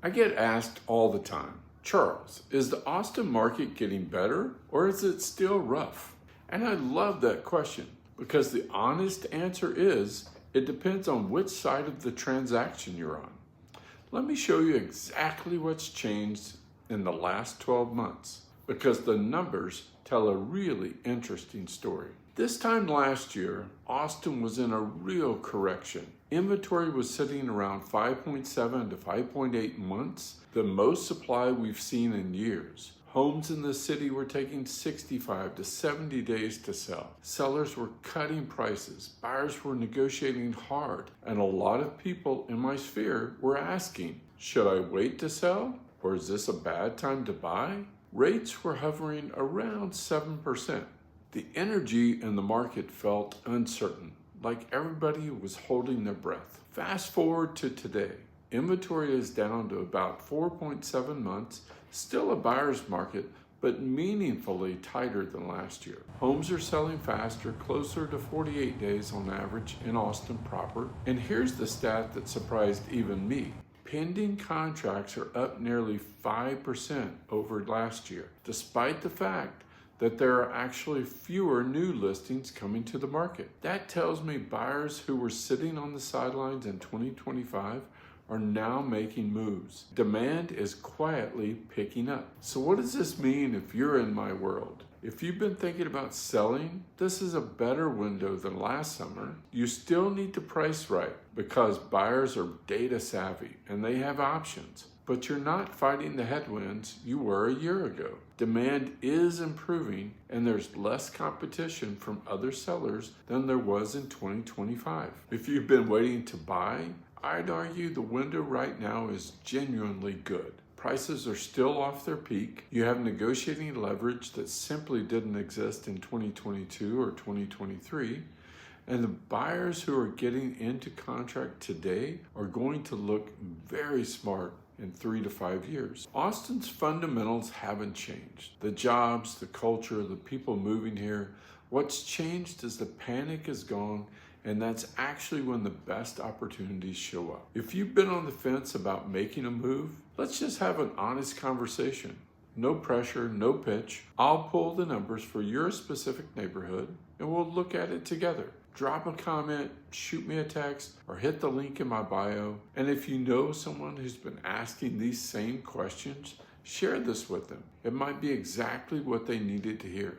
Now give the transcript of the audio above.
I get asked all the time, Charles, is the Austin market getting better or is it still rough? And I love that question because the honest answer is it depends on which side of the transaction you're on. Let me show you exactly what's changed in the last 12 months because the numbers tell a really interesting story. This time last year, Austin was in a real correction. Inventory was sitting around 5.7 to 5.8 months, the most supply we've seen in years. Homes in the city were taking 65 to 70 days to sell. Sellers were cutting prices, buyers were negotiating hard, and a lot of people in my sphere were asking, should I wait to sell, or is this a bad time to buy? Rates were hovering around 7%. The energy in the market felt uncertain, like everybody was holding their breath. Fast forward to today. Inventory is down to about 4.7 months, still a buyer's market, but meaningfully tighter than last year. Homes are selling faster, closer to 48 days on average in Austin proper. And here's the stat that surprised even me. Pending contracts are up nearly 5% over last year, despite the fact that there are actually fewer new listings coming to the market. That tells me buyers who were sitting on the sidelines in 2025 are now making moves. Demand is quietly picking up. So what does this mean if you're in my world? If you've been thinking about selling, this is a better window than last summer. You still need to price right because buyers are data savvy and they have options. But you're not fighting the headwinds you were a year ago. Demand is improving and there's less competition from other sellers than there was in 2025. If you've been waiting to buy, I'd argue the window right now is genuinely good. Prices are still off their peak. You have negotiating leverage that simply didn't exist in 2022 or 2023. And the buyers who are getting into contract today are going to look very smart in 3 to 5 years. Austin's fundamentals haven't changed. The jobs, the culture, the people moving here. What's changed is the panic is gone, and that's actually when the best opportunities show up. If you've been on the fence about making a move, let's just have an honest conversation. No pressure, no pitch. I'll pull the numbers for your specific neighborhood, and we'll look at it together. Drop a comment, shoot me a text, or hit the link in my bio. And if you know someone who's been asking these same questions, share this with them. It might be exactly what they needed to hear.